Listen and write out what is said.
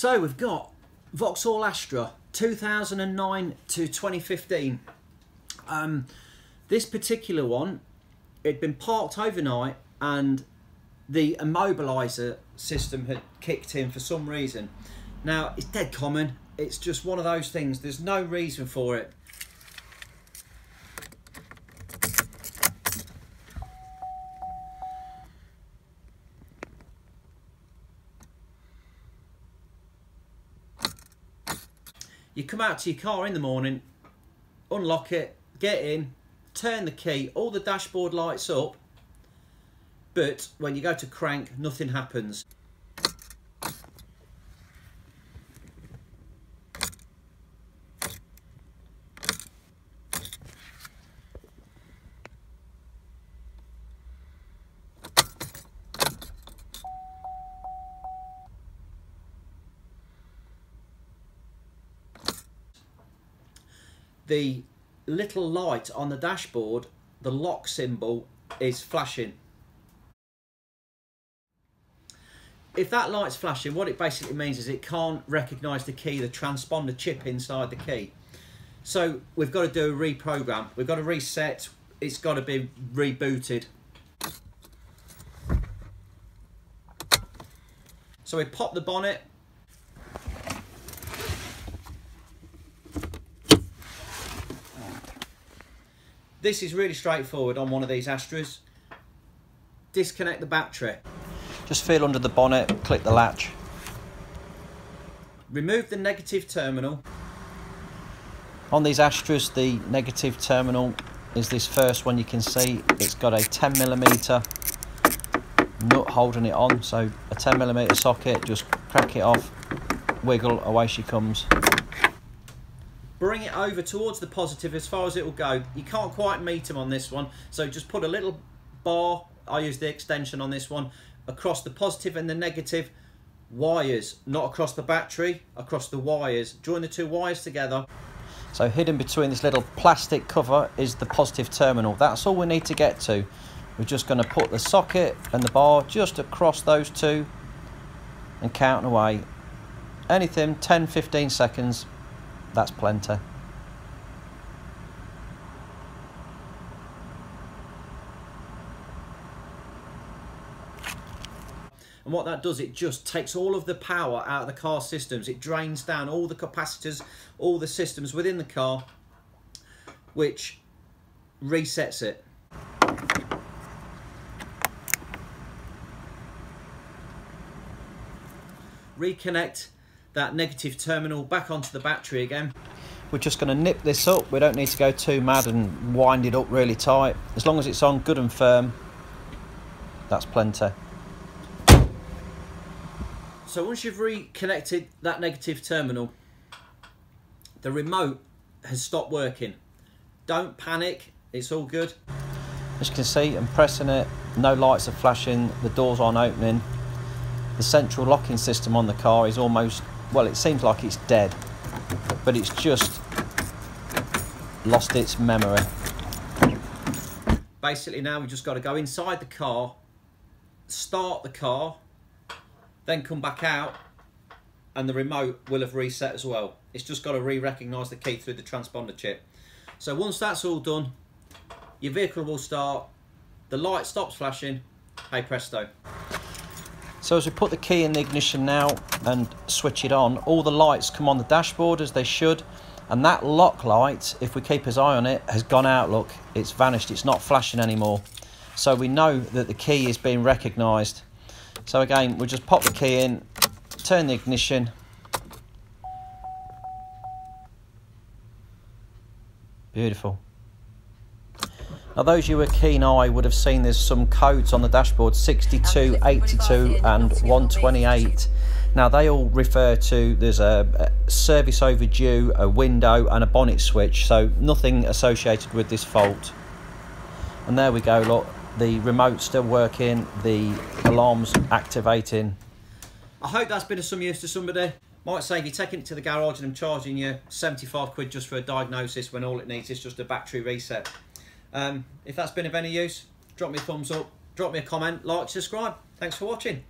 So we've got Vauxhall Astra 2009 to 2015. This particular one, it'd been parked overnight and the immobiliser system had kicked in for some reason. Now, it's dead common. It's just one of those things. There's no reason for it. You come out to your car in the morning, unlock it, get in, turn the key, all the dashboard lights up, but when you go to crank, nothing happens. The little light on the dashboard, the lock symbol, is flashing. If that light's flashing, what it basically means is it can't recognise the key, the transponder chip inside the key. So we've got to do a reprogram. We've got to reset. It's got to be rebooted. So we pop the bonnet. This is really straightforward on one of these Astras. Disconnect the battery. Just feel under the bonnet, click the latch. Remove the negative terminal. On these Astras, the negative terminal is this first one you can see. It's got a 10mm nut holding it on, so a 10mm socket, just crack it off, wiggle, away she comes. Bring it over towards the positive as far as it will go. You can't quite meet them on this one, so just put a little bar, I use the extension on this one, across the positive and the negative wires, not across the battery, across the wires. Join the two wires together. So hidden between this little plastic cover is the positive terminal. That's all we need to get to. We're just going to put the socket and the bar just across those two and count away. Anything 10-15 seconds. That's plenty. And what that does, it just takes all of the power out of the car systems. It drains down all the capacitors, all the systems within the car, which resets it. Reconnect that negative terminal back onto the battery again. We're just going to nip this up. We don't need to go too mad and wind it up really tight. As long as it's on good and firm, that's plenty. So once you've reconnected that negative terminal, the remote has stopped working. Don't panic, it's all good. As you can see, I'm pressing it, no lights are flashing, the doors aren't opening. The central locking system on the car is almost, well, it seems like it's dead, but it's just lost its memory. Basically now we've just got to go inside the car, start the car, then come back out, and the remote will have reset as well. It's just got to re-recognise the key through the transponder chip. So once that's all done, your vehicle will start, the light stops flashing, hey presto. So as we put the key in the ignition now and switch it on, all the lights come on the dashboard as they should, and that lock light, if we keep his eye on it, has gone out, look, it's vanished, it's not flashing anymore. So we know that the key is being recognised. So again, we'll just pop the key in, turn the ignition, beautiful. Now those you were keen eye would have seen there's some codes on the dashboard, 62, 82 and 128. Now they all refer to, there's a service overdue, a window and a bonnet switch, so nothing associated with this fault. And there we go, look, the remote's still working, the alarm's activating. I hope that's been of some use to somebody. Might save you taking it to the garage and them charging you 75 quid just for a diagnosis when all it needs is just a battery reset. If that's been of any use, drop me a thumbs up, drop me a comment, like, subscribe. Thanks for watching.